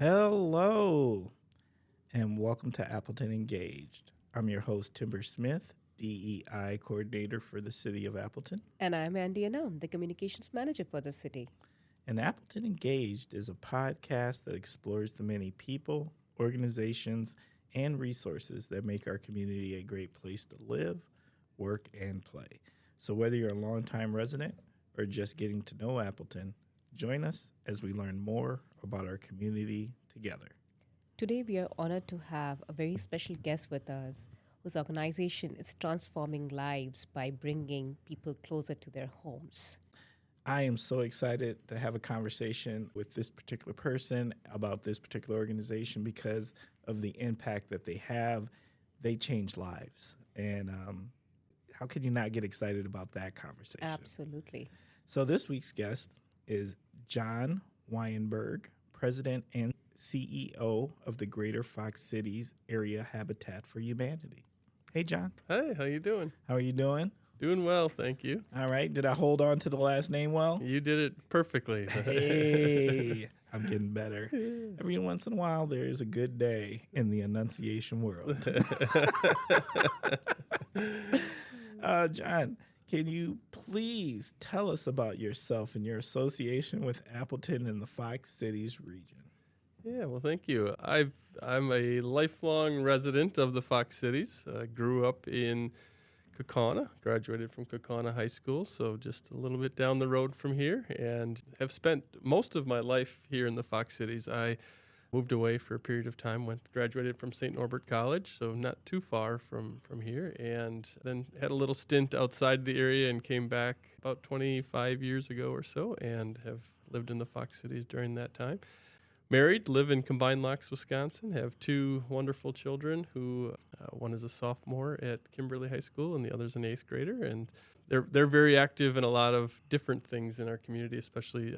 Hello, and welcome to Appleton Engaged. I'm your host, Timber Smith, DEI coordinator for the city of Appleton. And I'm Andy Anam, the communications manager for the city. And Appleton Engaged is a podcast that explores the many people, organizations, and resources that make our community a great place to live, work, and play. So whether you're a longtime resident or just getting to know Appleton, join us as we learn more about our community together. Today, we are honored to have a very special guest with us whose organization is transforming lives by bringing people closer to their homes. I am so excited to have a conversation with this particular person about this particular organization because of the impact that they have. They change lives. And how can you not get excited about that conversation? Absolutely. So this week's guest is John Weyenberg, President and CEO of the Greater Fox Cities Area Habitat for Humanity. Hey, John. Hey, how you doing? How are you doing? Doing well, thank you. All right. Did I hold on to the last name well? You did it perfectly. Hey, I'm getting better. Every once in a while, there is a good day in the enunciation world. John, can you please tell us about yourself and your association with Appleton and the Fox Cities region? Yeah, well, thank you. I'm a lifelong resident of the Fox Cities. Grew up in Kaukauna, graduated from Kaukauna High School, so just a little bit down the road from here, and have spent most of my life here in the Fox Cities. I moved away for a period of time, graduated from St. Norbert College, so not too far from here, and then had a little stint outside the area and came back about 25 years ago or so, and have lived in the Fox Cities during that time. Married, live in Combined Locks, Wisconsin, have two wonderful children who one is a sophomore at Kimberly High School and the other's an eighth grader. And they're very active in a lot of different things in our community, especially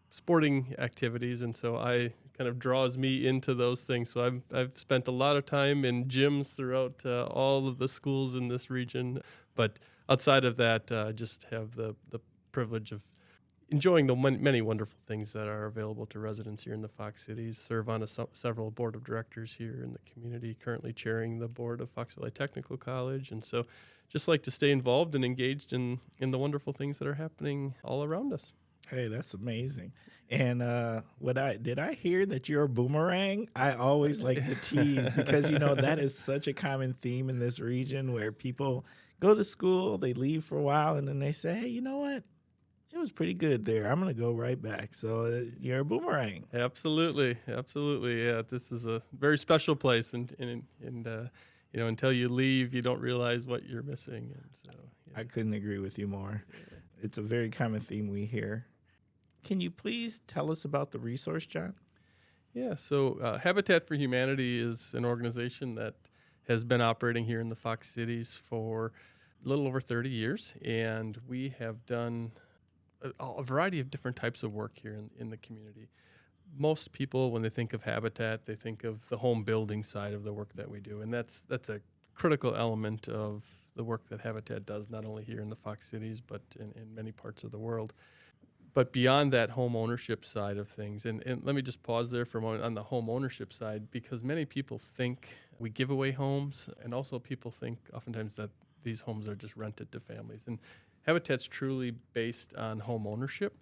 sporting activities. And so I kind of draws me into those things. So I've spent a lot of time in gyms throughout all of the schools in this region. But outside of that, I just have the privilege of enjoying the many wonderful things that are available to residents here in the Fox Cities. Serve on several board of directors here in the community, currently chairing the board of Fox Valley Technical College. And so just like to stay involved and engaged in the wonderful things that are happening all around us. Hey, that's amazing. And did I hear that you're a boomerang? I always like to tease because, that is such a common theme in this region where people go to school, they leave for a while, and then they say, hey, you know what? It was pretty good there. I'm going to go right back. So you're a boomerang. Absolutely. Yeah, this is a very special place. And until you leave, you don't realize what you're missing. And so, yeah. I couldn't agree with you more. Yeah. It's a very common theme we hear. Can you please tell us about the resource, John? Yeah, so Habitat for Humanity is an organization that has been operating here in the Fox Cities for a little over 30 years. And we have done a variety of different types of work here in the community. Most people, when they think of Habitat, they think of the home building side of the work that we do, and that's a critical element of the work that Habitat does, not only here in the Fox Cities, but in many parts of the world. But beyond that home ownership side of things, and let me just pause there for a moment on the home ownership side, because many people think we give away homes, and also people think oftentimes that these homes are just rented to families. And Habitat's truly based on home ownership.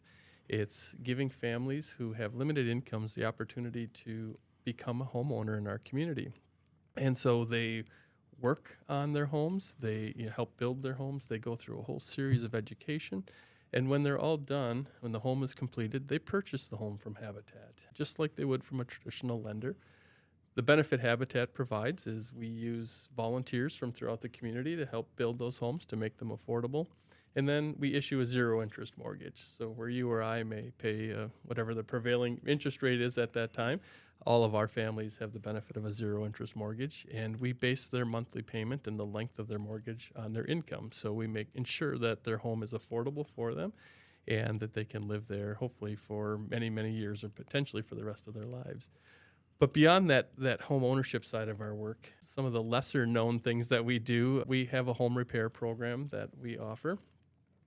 It's giving families who have limited incomes the opportunity to become a homeowner in our community. And so they work on their homes, they help build their homes, they go through a whole series of education. And when they're all done, when the home is completed, they purchase the home from Habitat, just like they would from a traditional lender. The benefit Habitat provides is we use volunteers from throughout the community to help build those homes to make them affordable. And then we issue a zero-interest mortgage. So where you or I may pay whatever the prevailing interest rate is at that time, all of our families have the benefit of a zero-interest mortgage, and we base their monthly payment and the length of their mortgage on their income. So we ensure that their home is affordable for them and that they can live there hopefully for many, many years or potentially for the rest of their lives. But beyond that home ownership side of our work, some of the lesser known things that we do, we have a home repair program that we offer.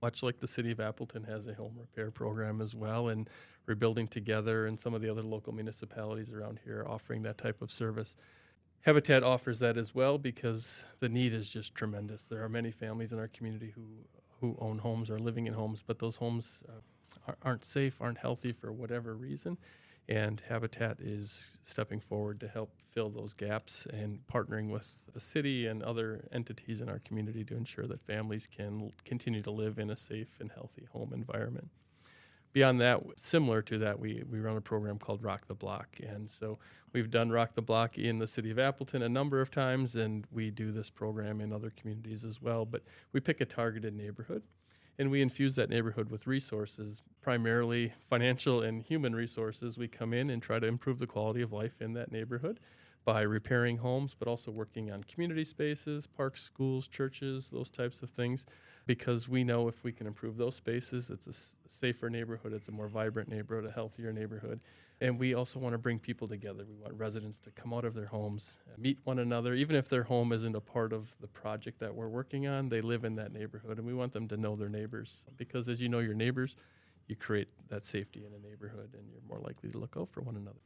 much like the city of Appleton has a home repair program as well, and Rebuilding Together and some of the other local municipalities around here are offering that type of service. Habitat offers that as well because the need is just tremendous. There are many families in our community who own homes or are living in homes, but those homes aren't safe, aren't healthy for whatever reason. And Habitat is stepping forward to help fill those gaps and partnering with the city and other entities in our community to ensure that families can continue to live in a safe and healthy home environment. Beyond that, similar to that, we run a program called Rock the Block. And so we've done Rock the Block in the city of Appleton a number of times, and we do this program in other communities as well. But we pick a targeted neighborhood, and we infuse that neighborhood with resources, primarily financial and human resources. We come in and try to improve the quality of life in that neighborhood by repairing homes, but also working on community spaces, parks, schools, churches, those types of things, because we know if we can improve those spaces, it's a safer neighborhood, it's a more vibrant neighborhood, a healthier neighborhood. And we also want to bring people together. We want residents to come out of their homes, meet one another. Even if their home isn't a part of the project that we're working on, they live in that neighborhood, and we want them to know their neighbors. Because as you know your neighbors, you create that safety in a neighborhood, and you're more likely to look out for one another.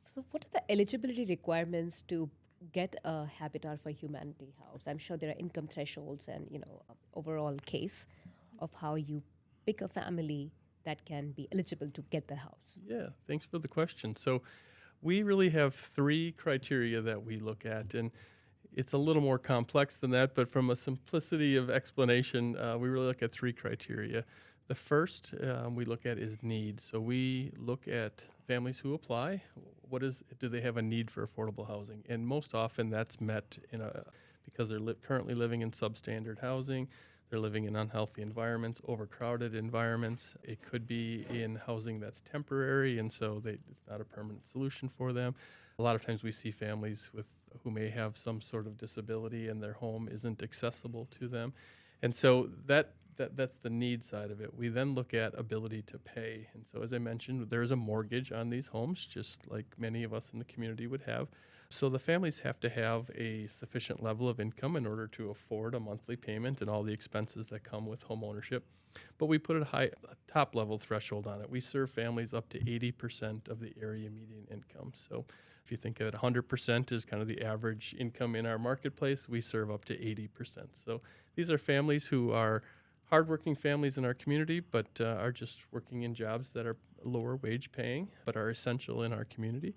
So what are the eligibility requirements to get a Habitat for Humanity house? I'm sure there are income thresholds and, overall case of how you pick a family that can be eligible to get the house. Yeah, thanks for the question. So we really have 3 criteria that we look at, and it's a little more complex than that, but from a simplicity of explanation, we really look at 3 criteria. The first we look at is need. So we look at families who apply. Do they have a need for affordable housing? And most often that's met because they're currently living in substandard housing. They're living in unhealthy environments, overcrowded environments. It could be in housing that's temporary, and so it's not a permanent solution for them. A lot of times we see families who may have some sort of disability and their home isn't accessible to them. And so that's the need side of it. We then look at ability to pay. And so as I mentioned, there's a mortgage on these homes, just like many of us in the community would have. So the families have to have a sufficient level of income in order to afford a monthly payment and all the expenses that come with home ownership. But we put a top level threshold on it. We serve families up to 80% of the area median income. So if you think of it, 100% is kind of the average income in our marketplace. We serve up to 80%. So these are families who are hardworking families in our community, but are just working in jobs that are lower wage paying, but are essential in our community.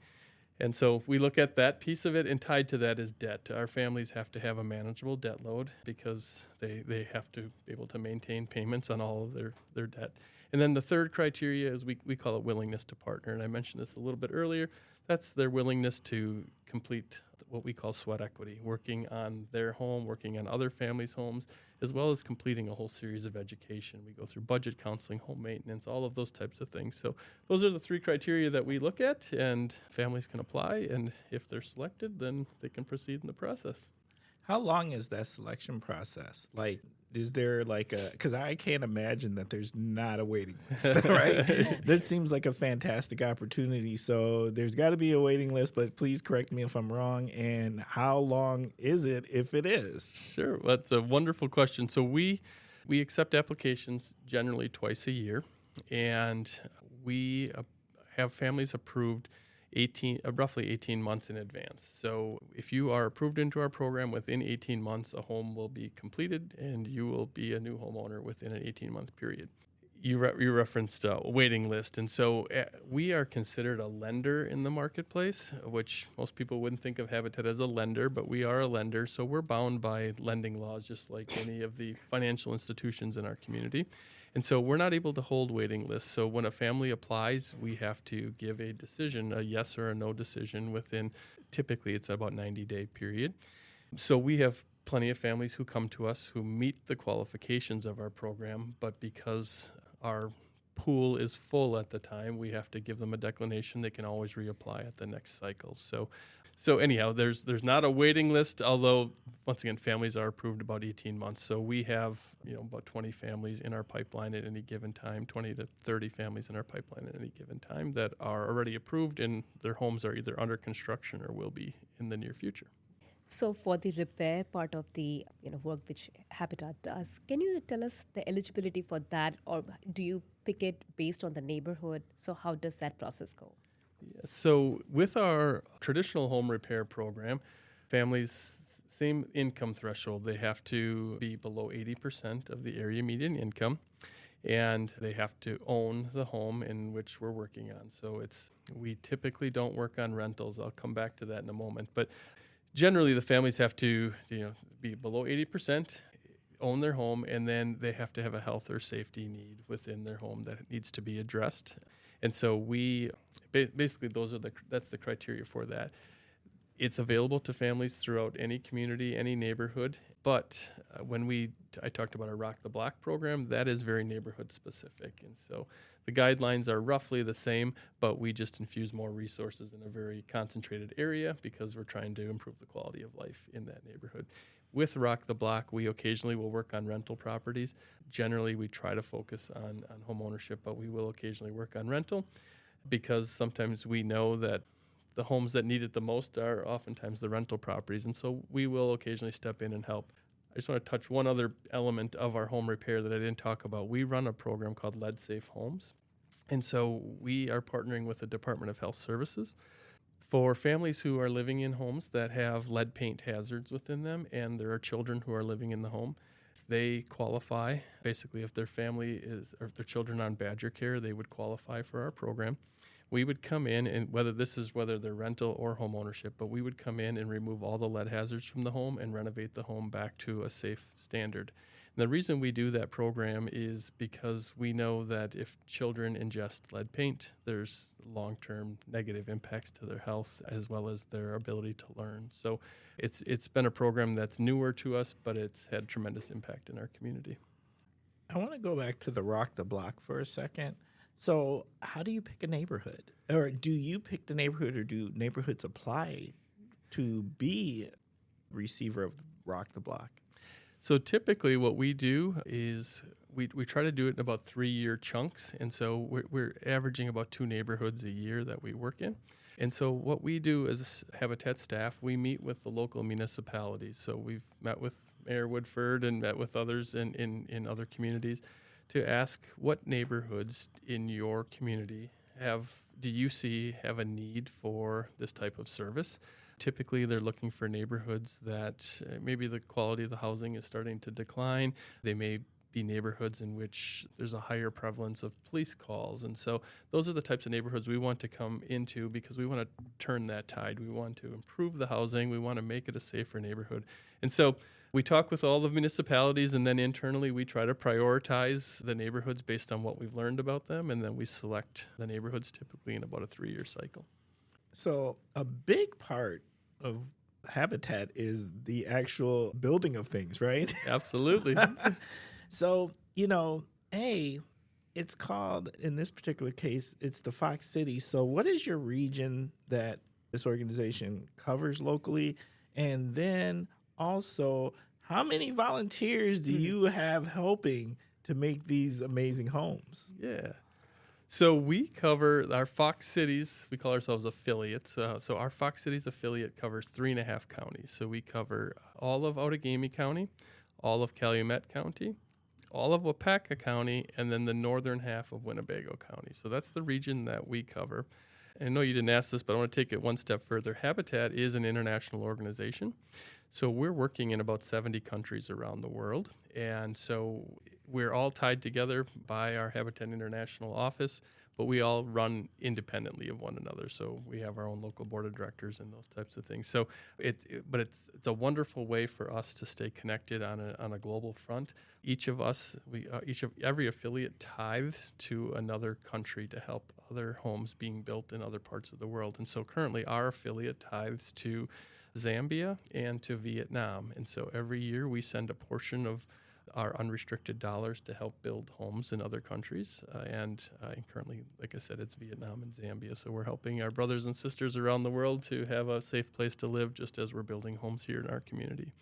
And so we look at that piece of it, and tied to that is debt. Our families have to have a manageable debt load because they have to be able to maintain payments on all of their debt. And then the third criteria is we call it willingness to partner. And I mentioned this a little bit earlier. That's their willingness to complete what we call sweat equity, working on their home, working on other families' homes, as well as completing a whole series of education. We go through budget counseling, home maintenance, all of those types of things. So those are the 3 criteria that we look at, and families can apply. And if they're selected, then they can proceed in the process. How long is that selection process? Like, is there because I can't imagine that there's not a waiting list, right? This seems like a fantastic opportunity. So there's got to be a waiting list, but please correct me if I'm wrong. And how long is it if it is? Sure. Well, that's a wonderful question. So we accept applications generally twice a year, and we have families approved roughly 18 months in advance. So if you are approved into our program within 18 months, a home will be completed and you will be a new homeowner within an 18-month period. You referenced a waiting list, and so we are considered a lender in the marketplace, which most people wouldn't think of Habitat as a lender, but we are a lender, so we're bound by lending laws just like any of the financial institutions in our community. And so we're not able to hold waiting lists. So when a family applies, we have to give a decision, a yes or a no decision within, typically it's about 90-day period. So we have plenty of families who come to us who meet the qualifications of our program, but because our pool is full at the time, we have to give them a declination. They can always reapply at the next cycle. So anyhow, there's not a waiting list, although once again, families are approved about 18 months. So we have about 20 families in our pipeline at any given time, 20 to 30 families in our pipeline at any given time that are already approved, and their homes are either under construction or will be in the near future. So for the repair part of the work which Habitat does, can you tell us the eligibility for that, or do you pick it based on the neighborhood? So how does that process go? So with our traditional home repair program, families, same income threshold. They have to be below 80% of the area median income, and they have to own the home in which we're working on. So we typically don't work on rentals. I'll come back to that in a moment. But generally, the families have to be below 80%, own their home, and then they have to have a health or safety need within their home that needs to be addressed. And so we basically that's the criteria for that. It's available to families throughout any community, any neighborhood. But I talked about our Rock the Block program, that is very neighborhood specific. And so the guidelines are roughly the same, but we just infuse more resources in a very concentrated area because we're trying to improve the quality of life in that neighborhood. With Rock the Block, we occasionally will work on rental properties. Generally, we try to focus on home ownership, but we will occasionally work on rental because sometimes we know that the homes that need it the most are oftentimes the rental properties. And so we will occasionally step in and help. I just want to touch one other element of our home repair that I didn't talk about. We run a program called Lead Safe Homes. And so we are partnering with the Department of Health Services for families who are living in homes that have lead paint hazards within them, and there are children who are living in the home. They qualify. Basically, if their family or if their children are on Badger Care, they would qualify for our program. We would come in, and whether they're rental or home ownership, but we would come in and remove all the lead hazards from the home and renovate the home back to a safe standard. And the reason we do that program is because we know that if children ingest lead paint, there's long-term negative impacts to their health as well as their ability to learn. So it's been a program that's newer to us, but it's had tremendous impact in our community. I want to go back to the Rock the Block for a second. So how do you pick a neighborhood? Or do you pick the neighborhood, or do neighborhoods apply to be receiver of Rock the Block? So typically what we do is we try to do it in about 3-year chunks. And so we're averaging about 2 neighborhoods a year that we work in. And so what we do as Habitat staff, we meet with the local municipalities. So we've met with Mayor Woodford and met with others in other communities to ask what neighborhoods in your community do you see have a need for this type of service. Typically, they're looking for neighborhoods that maybe the quality of the housing is starting to decline. They may be neighborhoods in which there's a higher prevalence of police calls. And so those are the types of neighborhoods we want to come into because we want to turn that tide. We want to improve the housing. We want to make it a safer neighborhood. And so we talk with all the municipalities, and then internally we try to prioritize the neighborhoods based on what we've learned about them, and then we select the neighborhoods typically in about a 3-year cycle. So a big part of Habitat is the actual building of things, right? Absolutely. So, it's called, in this particular case, it's the Fox City. So what is your region that this organization covers locally? And then also, how many volunteers do you have helping to make these amazing homes? Yeah. So we cover our Fox Cities, we call ourselves affiliates. So our Fox Cities affiliate covers 3.5 counties. So we cover all of Outagamie County, all of Calumet County, all of Wapaka County, and then the northern half of Winnebago County. So that's the region that we cover. And I know you didn't ask this, but I want to take it one step further. Habitat is an international organization. So we're working in about 70 countries around the world. And so we're all tied together by our Habitat International office, but we all run independently of one another. So we have our own local board of directors and those types of things. So it's a wonderful way for us to stay connected on a global front. Each of us, every affiliate tithes to another country to help other homes being built in other parts of the world. And so currently our affiliate tithes to Zambia and to Vietnam. And so every year we send a portion of our unrestricted dollars to help build homes in other countries. And currently, like I said, it's Vietnam and Zambia. So we're helping our brothers and sisters around the world to have a safe place to live just as we're building homes here in our community.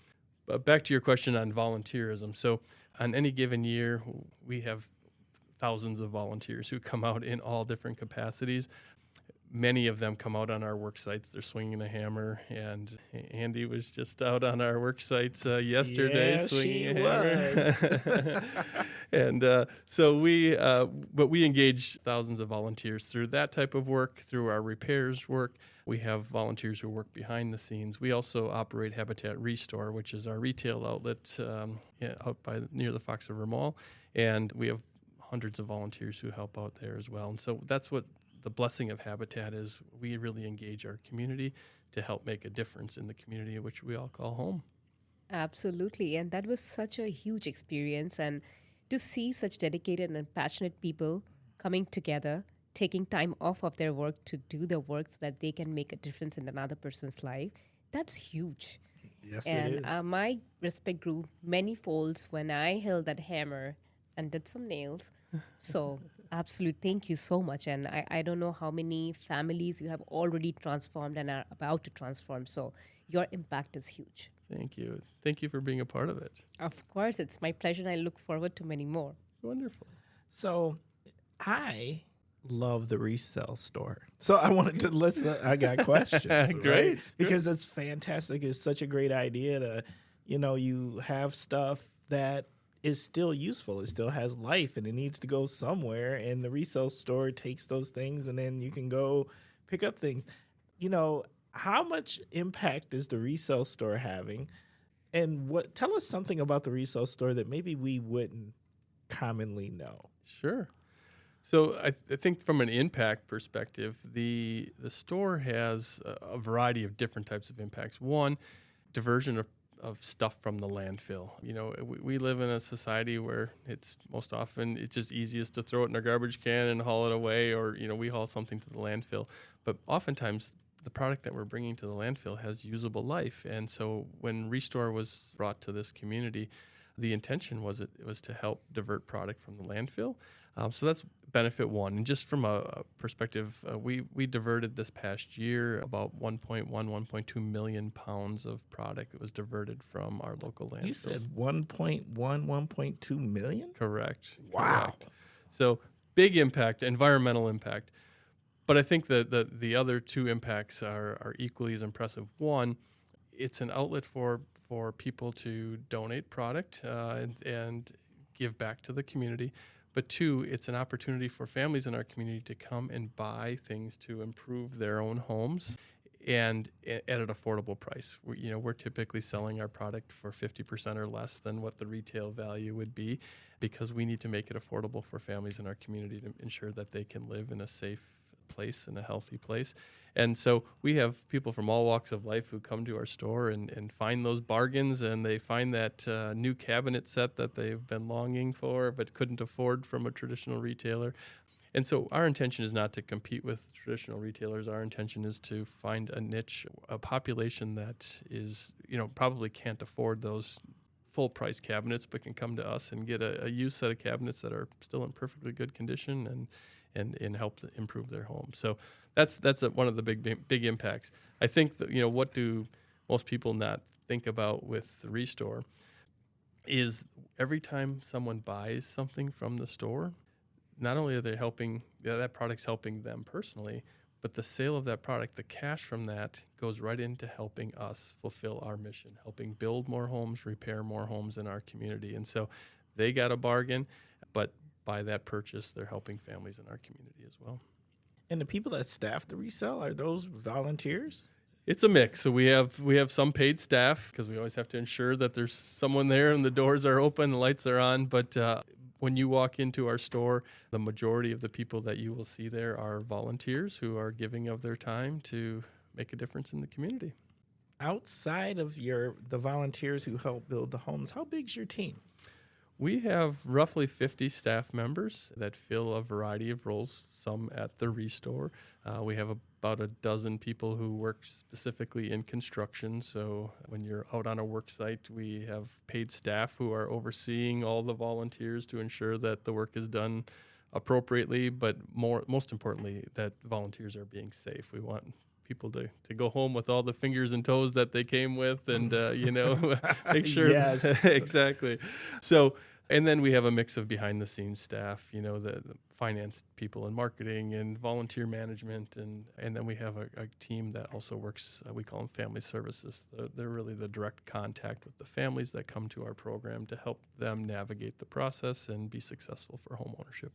But back to your question on volunteerism. So on any given year, we have thousands of volunteers who come out in all different capacities. many of them come out on our work sites. They're swinging a hammer, and Andy was just out on our work sites yesterday Yeah, swinging she a hammer. And so we engage thousands of volunteers through that type of work, through our repairs work. We have volunteers who work behind the scenes. We also operate Habitat Restore, which is our retail outlet out near the Fox River Mall, and we have hundreds of volunteers who help out there as well. And so that's what the blessing of Habitat is. We really engage our community to help make a difference in the community, which we all call home. Absolutely. And that was such a huge experience. And to see such dedicated and passionate people coming together, taking time off of their work to do the work so that they can make a difference in another person's life, that's huge. Yes, And it is. my respect grew many folds when I held that hammer and did some nails. So, absolute thank you so much. And I don't know how many families you have already transformed and are about to transform. So, your impact is huge. Thank you. Thank you for being a part of it. Of course, it's my pleasure, and I look forward to many more. Wonderful. So I love the resale store. So I wanted to listen. I got questions. Great. Right? Because it's fantastic. It's such a great idea to, you have stuff that is still useful. It still has life and it needs to go somewhere. And the resale store takes those things and then you can go pick up things. How much impact is the resale store having? And tell us something about the resale store that maybe we wouldn't commonly know. Sure. So I think from an impact perspective, the store has a variety of different types of impacts. One, diversion of stuff from the landfill. We live in a society where it's most often it's just easiest to throw it in a garbage can and haul it away, or we haul something to the landfill. But oftentimes the product that we're bringing to the landfill has usable life. And so when Restore was brought to this community, the intention was to help divert product from the landfill. So that's benefit one. And just from a perspective, we diverted this past year about 1.2 million pounds of product that was diverted from our local landfills. You said 1.2 million? Correct. Wow. Correct. So big impact, environmental impact. But I think that the other two impacts are equally as impressive. One, it's an outlet for people to donate product and give back to the community. But two, it's an opportunity for families in our community to come and buy things to improve their own homes and at an affordable price. We're typically selling our product for 50% or less than what the retail value would be, because we need to make it affordable for families in our community to ensure that they can live in a safe place and a healthy place. And so we have people from all walks of life who come to our store and find those bargains, and they find that new cabinet set that they've been longing for but couldn't afford from a traditional retailer. And so our intention is not to compete with traditional retailers. Our intention is to find a niche, a population that is, probably can't afford those full price cabinets, but can come to us and get a used set of cabinets that are still in perfectly good condition and help to improve their home. So that's one of the big impacts. I think that, what do most people not think about with the Restore is every time someone buys something from the store, not only are they helping, that product's helping them personally, but the sale of that product, the cash from that goes right into helping us fulfill our mission, helping build more homes, repair more homes in our community. And so they got a bargain, but by that purchase, they're helping families in our community as well. And the people that staff the resale, are those volunteers? It's a mix. So we have some paid staff, because we always have to ensure that there's someone there and the doors are open, the lights are on. But when you walk into our store, the majority of the people that you will see there are volunteers who are giving of their time to make a difference in the community. Outside of the volunteers who help build the homes, how big's your team? We have roughly 50 staff members that fill a variety of roles, some at the Restore. We have about a dozen people who work specifically in construction. So when you're out on a work site, we have paid staff who are overseeing all the volunteers to ensure that the work is done appropriately, but most importantly, that volunteers are being safe. We want people to go home with all the fingers and toes that they came with and, make sure. Yes. Exactly. So And then we have a mix of behind-the-scenes staff, the finance people and marketing and volunteer management. And then we have a team that also works, we call them family services. They're really the direct contact with the families that come to our program to help them navigate the process and be successful for home ownership.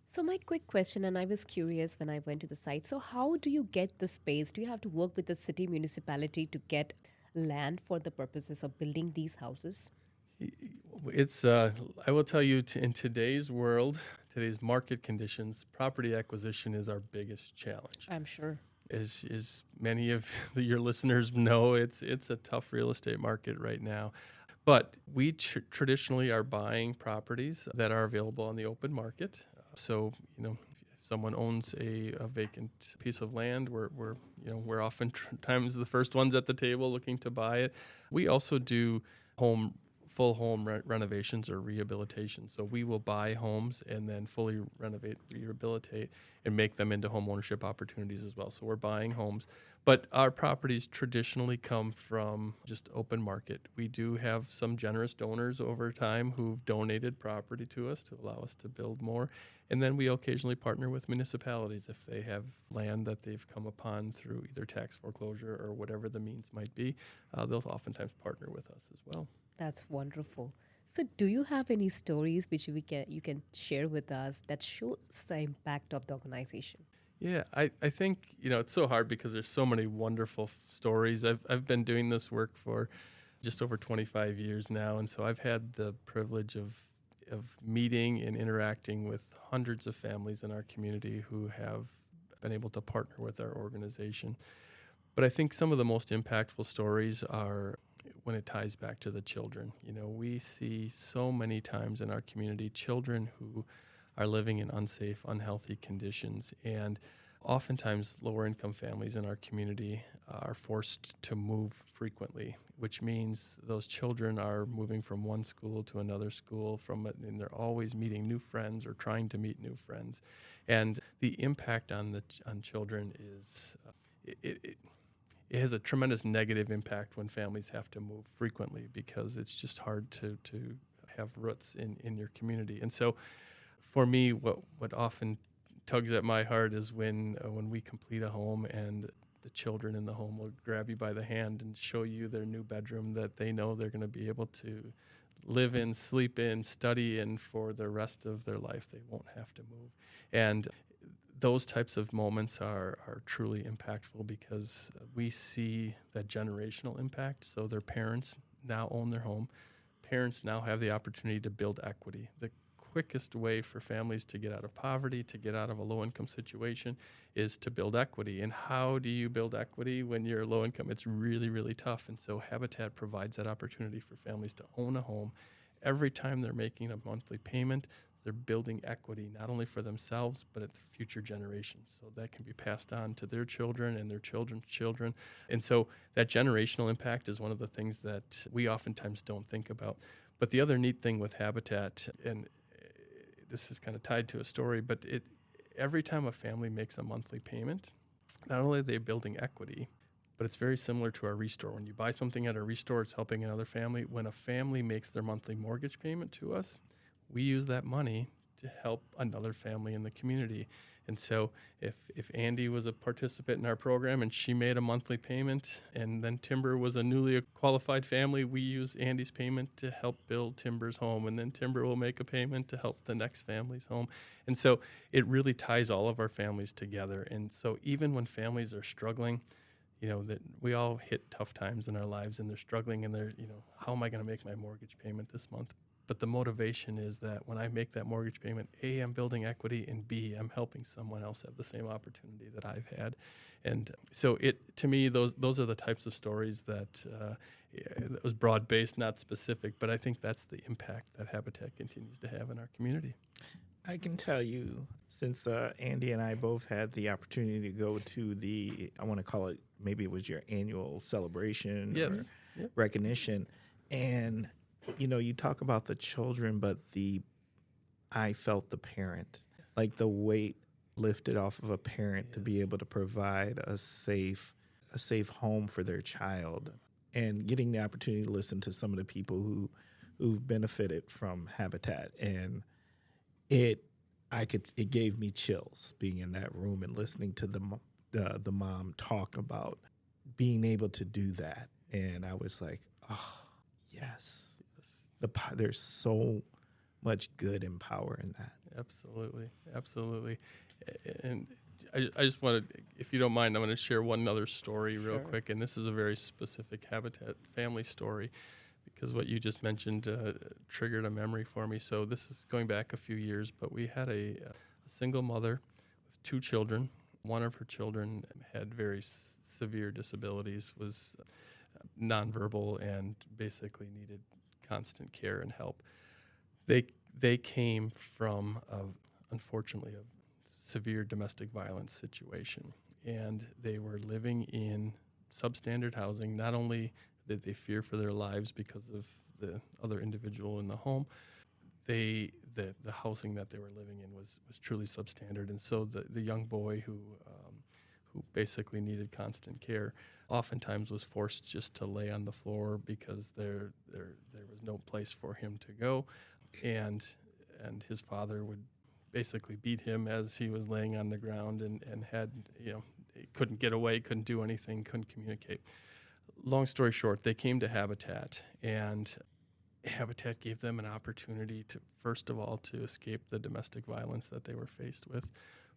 So my quick question, and I was curious when I went to the site. So how do you get the space? Do you have to work with the city municipality to get land for the purposes of building these houses? It's, I will tell you, in today's world, today's market conditions, property acquisition is our biggest challenge. I'm sure. As many of your listeners know, it's a tough real estate market right now. But we traditionally are buying properties that are available on the open market. So, if someone owns a vacant piece of land, we're oftentimes the first ones at the table looking to buy it. We also do full home renovations or rehabilitation. So we will buy homes and then fully renovate, rehabilitate, and make them into home ownership opportunities as well. So we're buying homes. But our properties traditionally come from just open market. We do have some generous donors over time who've donated property to us to allow us to build more. And then we occasionally partner with municipalities if they have land that they've come upon through either tax foreclosure or whatever the means might be. They'll oftentimes partner with us as well. That's wonderful. So do you have any stories which you can share with us that shows the impact of the organization? Yeah, I think, it's so hard because there's so many wonderful stories. I've been doing this work for just over 25 years now, and so I've had the privilege of meeting and interacting with hundreds of families in our community who have been able to partner with our organization. But I think some of the most impactful stories are when it ties back to the children. We see so many times in our community children who are living in unsafe, unhealthy conditions. And oftentimes lower income families in our community are forced to move frequently, which means those children are moving from one school to another school, and they're always meeting new friends or trying to meet new friends. And the impact on children is it has a tremendous negative impact when families have to move frequently because it's just hard to have roots in your community. And so for me, what often tugs at my heart is when we complete a home and the children in the home will grab you by the hand and show you their new bedroom that they know they're going to be able to live in, sleep in, study in for the rest of their life. They won't have to move. And those types of moments are truly impactful because we see that generational impact. So their parents now own their home. Parents now have the opportunity to build equity. The quickest way for families to get out of poverty, to get out of a low-income situation, is to build equity. And how do you build equity when you're low income? It's really, really tough. And so Habitat provides that opportunity for families to own a home. Every time they're making a monthly payment, they're building equity, not only for themselves, but at future generations. So that can be passed on to their children and their children's children. And so that generational impact is one of the things that we oftentimes don't think about. But the other neat thing with Habitat, and this is kind of tied to a story, but every time a family makes a monthly payment, not only are they building equity, but it's very similar to our restore. When you buy something at a restore, it's helping another family. When a family makes their monthly mortgage payment to us, we use that money to help another family in the community. And so if Andy was a participant in our program and she made a monthly payment, and then Timber was a newly qualified family, we use Andy's payment to help build Timber's home, and then Timber will make a payment to help the next family's home. And so it really ties all of our families together. And so even when families are struggling, that we all hit tough times in our lives and they're struggling and they're, how am I going to make my mortgage payment this month? But the motivation is that when I make that mortgage payment, A, I'm building equity, and B, I'm helping someone else have the same opportunity that I've had. And so to me, those are the types of stories that was broad-based, not specific, but I think that's the impact that Habitat continues to have in our community. I can tell you, since Andy and I both had the opportunity to go to I want to call it, maybe it was your annual celebration or recognition, and you talk about the children, but I felt the parent, like the weight lifted off of a parent to be able to provide a safe home for their child, and getting the opportunity to listen to some of the people who who've benefited from Habitat, and it gave me chills being in that room and listening to the mom talk about being able to do that, and I was like, oh yes, there's so much good and power in that. Absolutely. And I just wanted, if you don't mind, I'm going to share one other story real quick, and this is a very specific Habitat family story, because what you just mentioned triggered a memory for me. So this is going back a few years, but we had a single mother with 2 children. One of her children had very severe disabilities, was nonverbal, and basically needed constant care and help. They came from, unfortunately, a severe domestic violence situation, and they were living in substandard housing. Not only did they fear for their lives because of the other individual in the home, the housing that they were living in was truly substandard, and so the young boy who basically needed constant care oftentimes was forced just to lay on the floor because there was no place for him to go, and his father would basically beat him as he was laying on the ground, and had, he couldn't get away, couldn't do anything, couldn't communicate. Long story short, they came to Habitat, and Habitat gave them an opportunity to, first of all, to escape the domestic violence that they were faced with,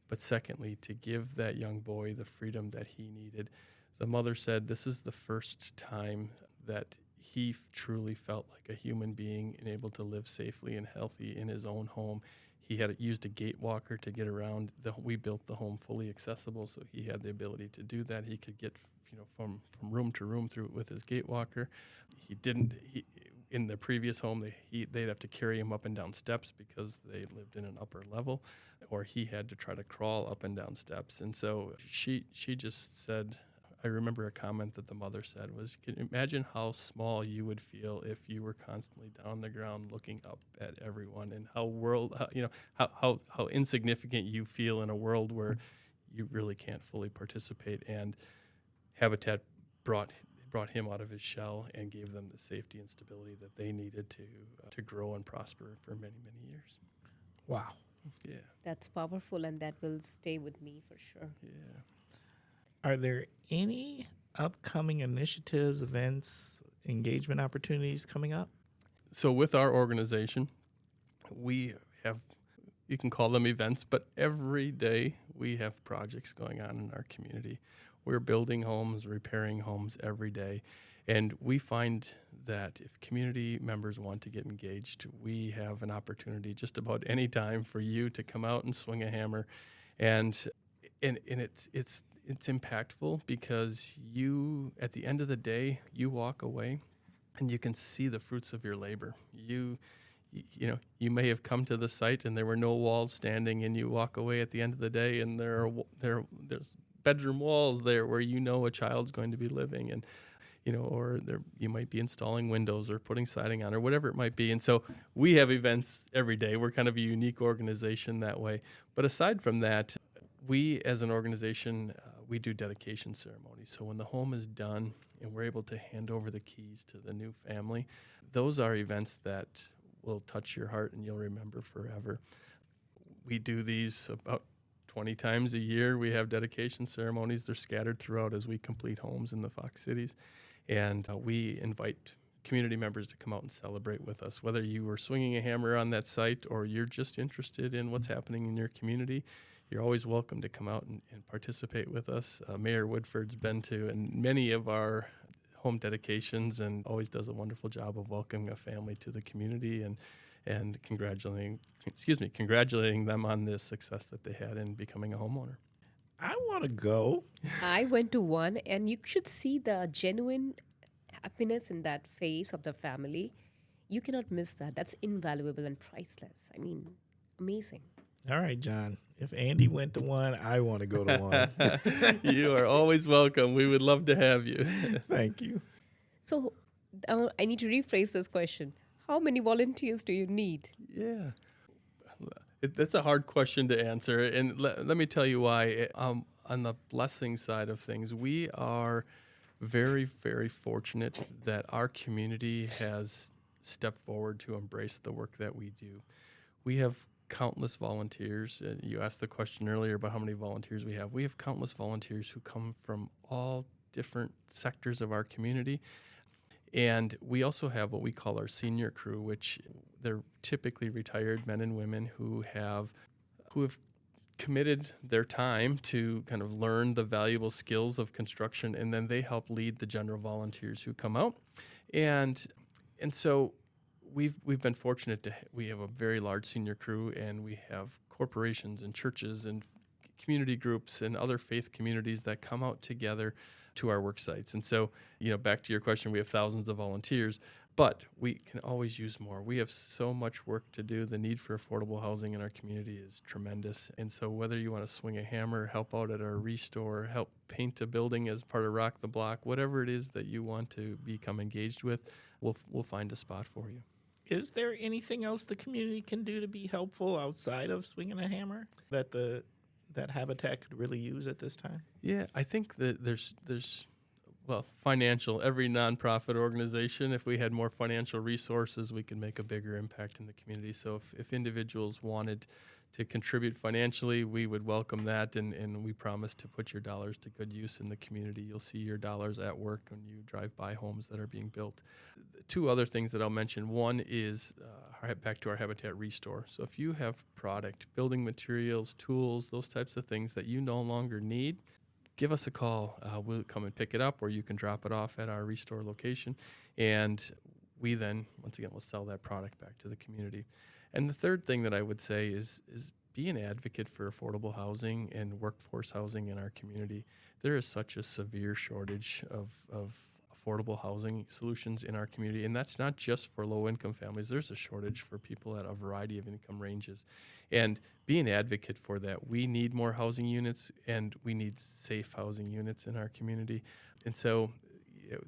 but secondly, to give that young boy the freedom that he needed. The mother said this is the first time that he truly felt like a human being and able to live safely and healthy in his own home. He had used a gate walker to get around. We built the home fully accessible, so he had the ability to do that. He could get, from room to room through it with his gate walker. In the previous home, they'd have to carry him up and down steps because they lived in an upper level, or he had to try to crawl up and down steps. And so she just said, I remember a comment that the mother said was, can you imagine how small you would feel if you were constantly down on the ground looking up at everyone, and how insignificant you feel in a world where you really can't fully participate. And Habitat brought him out of his shell and gave them the safety and stability that they needed to grow and prosper for many, many years. Wow. Yeah. That's powerful, and that will stay with me for sure. Yeah. Are there any upcoming initiatives, events, engagement opportunities coming up? So with our organization, we have, you can call them events, but every day we have projects going on in our community. We're building homes, repairing homes every day. And we find that if community members want to get engaged, we have an opportunity just about any time for you to come out and swing a hammer. And it's impactful because you, at the end of the day, you walk away and you can see the fruits of your labor. You may have come to the site and there were no walls standing, and you walk away at the end of the day and there's bedroom walls there where a child's going to be living, and or you might be installing windows or putting siding on or whatever it might be. And so we have events every day. We're kind of a unique organization that way. But aside from that, we as an organization, we do dedication ceremonies. So when the home is done and we're able to hand over the keys to the new family, those are events that will touch your heart and you'll remember forever. We do these about 20 times a year. We have dedication ceremonies. They're scattered throughout as we complete homes in the Fox Cities. And we invite community members to come out and celebrate with us. Whether you were swinging a hammer on that site or you're just interested in what's happening in your community, you're always welcome to come out and participate with us. Mayor Woodford's been to many of our home dedications and always does a wonderful job of welcoming a family to the community and congratulating them on the success that they had in becoming a homeowner. I want to go. I went to one, and you should see the genuine happiness in that face of the family. You cannot miss that. That's invaluable and priceless. I mean, amazing. All right, John. If Andy went to one, I want to go to one. You are always welcome. We would love to have you. Thank you. So I need to rephrase this question. How many volunteers do you need? Yeah. That's a hard question to answer, and let me tell you why. On the blessing side of things, we are very, very fortunate that our community has step forward to embrace the work that we do. We have countless volunteers. You asked the question earlier about how many volunteers we have. We have countless volunteers who come from all different sectors of our community. And we also have what we call our senior crew, which they're typically retired men and women who have committed their time to kind of learn the valuable skills of construction, and then they help lead the general volunteers who come out. And so we've been fortunate we have a very large senior crew, and we have corporations and churches and community groups and other faith communities that come out together to our work sites. And so, back to your question, we have thousands of volunteers, but we can always use more. We have so much work to do. The need for affordable housing in our community is tremendous. And so whether you want to swing a hammer, help out at our restore, help paint a building as part of Rock the Block, whatever it is that you want to become engaged with, we'll find a spot for you. Is there anything else the community can do to be helpful outside of swinging a hammer that Habitat could really use at this time? Yeah, I think that there's financial. Every nonprofit organization, if we had more financial resources, we could make a bigger impact in the community. So if individuals wanted to contribute financially, we would welcome that, and we promise to put your dollars to good use in the community. You'll see your dollars at work when you drive by homes that are being built. Two other things that I'll mention. One is back to our Habitat Restore. So if you have product, building materials, tools, those types of things that you no longer need, give us a call. We'll come and pick it up, or you can drop it off at our Restore location. And we then, once again, will sell that product back to the community. And the third thing that I would say is be an advocate for affordable housing and workforce housing in our community. There is such a severe shortage of affordable housing solutions in our community, and that's not just for low-income families. There's a shortage for people at a variety of income ranges. And be an advocate for that. We need more housing units, and we need safe housing units in our community. And so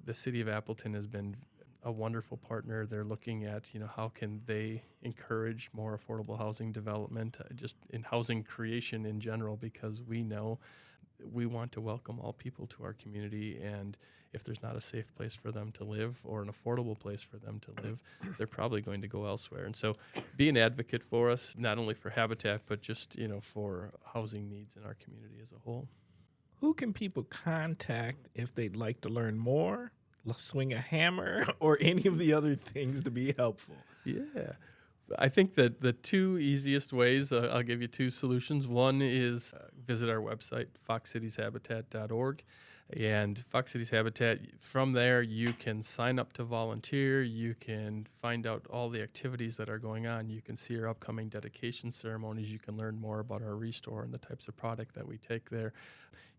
the city of Appleton has been a wonderful partner. They're looking at, how can they encourage more affordable housing development, just in housing creation in general, because we know we want to welcome all people to our community, and if there's not a safe place for them to live or an affordable place for them to live, they're probably going to go elsewhere. And so be an advocate for us, not only for Habitat, but just, for housing needs in our community as a whole. Who can people contact if they'd like to learn more, swing a hammer, or any of the other things to be helpful? Yeah. I think that the two easiest ways, I'll give you two solutions. One is visit our website, foxcitieshabitat.org. And Fox Cities Habitat, from there you can sign up to volunteer. You can find out all the activities that are going on. You can see our upcoming dedication ceremonies. You can learn more about our restore and the types of product that we take there.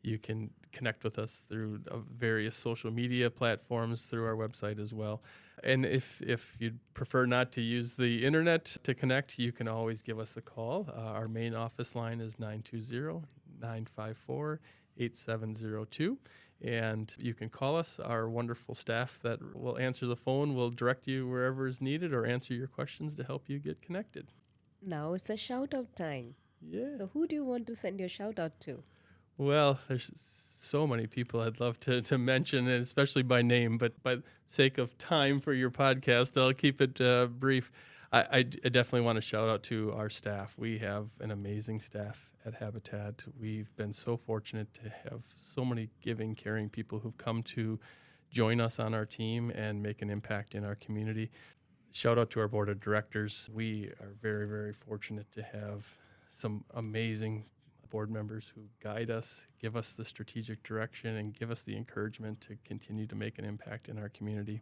You can connect with us through various social media platforms through our website as well. And if you'd prefer not to use the internet to connect, you can always give us a call. Our main office line is 920-954-8702. And you can call us. Our wonderful staff that will answer the phone will direct you wherever is needed or answer your questions to help you get connected. Now it's a shout-out time. Yeah. So who do you want to send your shout-out to? Well, there's so many people I'd love to mention, and especially by name, but by sake of time for your podcast, I'll keep it brief. I definitely want to shout out to our staff. We have an amazing staff at Habitat. We've been so fortunate to have so many giving, caring people who've come to join us on our team and make an impact in our community. Shout out to our board of directors. We are very, very fortunate to have some amazing board members who guide us, give us the strategic direction, and give us the encouragement to continue to make an impact in our community.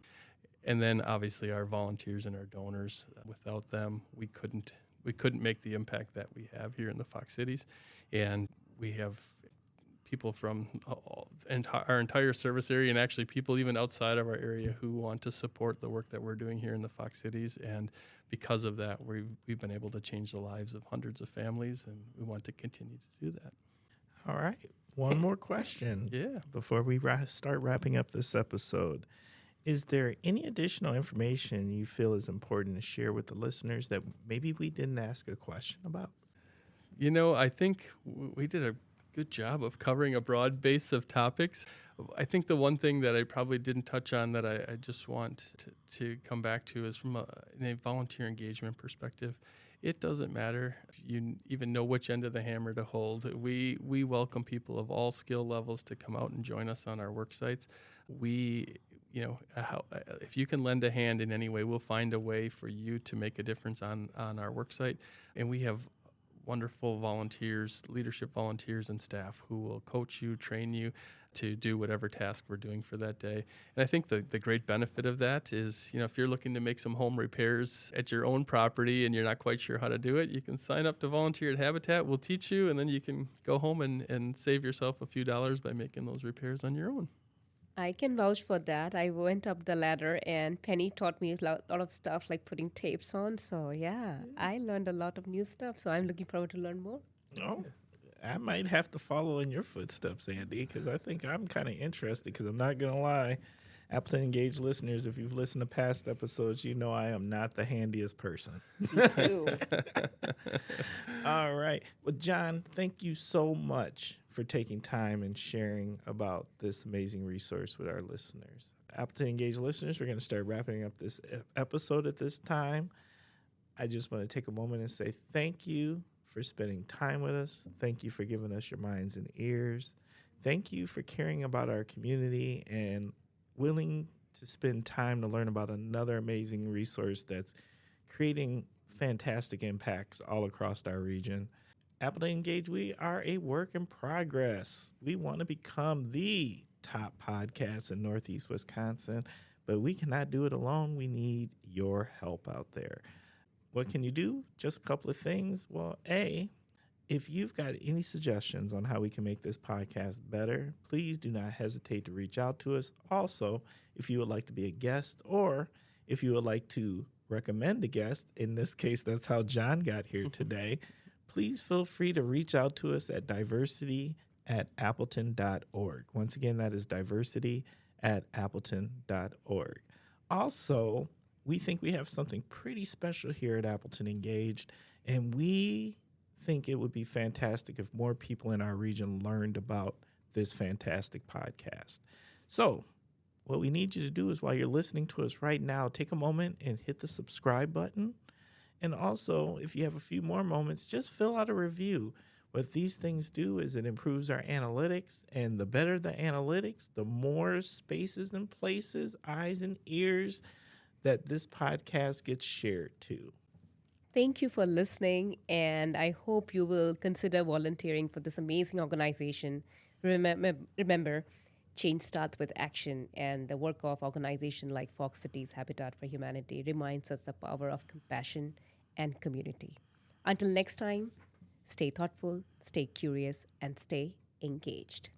And then obviously our volunteers and our donors. Without them, we couldn't make the impact that we have here in the Fox Cities. And we have people from our entire service area, and actually people even outside of our area who want to support the work that we're doing here in the Fox Cities. And because of that, we've been able to change the lives of hundreds of families, and we want to continue to do that. All right. One more question before we start wrapping up this episode. Is there any additional information you feel is important to share with the listeners that maybe we didn't ask a question about? I think we did good job of covering a broad base of topics. I think the one thing that I probably didn't touch on that I just want to come back to is from a volunteer engagement perspective. It doesn't matter if you even know which end of the hammer to hold. We welcome people of all skill levels to come out and join us on our work sites. If you can lend a hand in any way, we'll find a way for you to make a difference on our work site. And we have wonderful volunteers, leadership volunteers and staff who will coach you, train you to do whatever task we're doing for that day. And I think the great benefit of that is, if you're looking to make some home repairs at your own property and you're not quite sure how to do it, you can sign up to volunteer at Habitat. We'll teach you, and then you can go home and save yourself a few dollars by making those repairs on your own. I can vouch for that. I went up the ladder and Penny taught me a lot of stuff like putting tapes on. So yeah, I learned a lot of new stuff. So I'm looking forward to learn more. Oh, I might have to follow in your footsteps, Andy, because I think I'm kind of interested, because I'm not going to lie. Appleton Engaged listeners, if you've listened to past episodes, you know I am not the handiest person. Me too. All right. Well, John, thank you so much for taking time and sharing about this amazing resource with our listeners. Appleton Engaged listeners, we're going to start wrapping up this episode at this time. I just want to take a moment and say thank you for spending time with us. Thank you for giving us your minds and ears. Thank you for caring about our community and willing to spend time to learn about another amazing resource that's creating fantastic impacts all across our region. Appleton Engage, we are a work in progress. We want to become the top podcast in Northeast Wisconsin, but we cannot do it alone. We need your help out there. What can you do? Just a couple of things. Well, if you've got any suggestions on how we can make this podcast better, please do not hesitate to reach out to us. Also, if you would like to be a guest, or if you would like to recommend a guest, in this case, that's how John got here today, please feel free to reach out to us at diversity@appleton.org. Once again, that is diversity@appleton.org. Also, we think we have something pretty special here at Appleton Engaged, and we think it would be fantastic if more people in our region learned about this fantastic podcast. So what we need you to do is, while you're listening to us right now, take a moment and hit the subscribe button. And also, if you have a few more moments, just fill out a review. What these things do is it improves our analytics, and the better the analytics, the more spaces and places, eyes and ears that this podcast gets shared to. Thank you for listening, and I hope you will consider volunteering for this amazing organization. Remember, change starts with action, and the work of organizations like Fox Cities Habitat for Humanity reminds us the power of compassion and community. Until next time, stay thoughtful, stay curious, and stay engaged.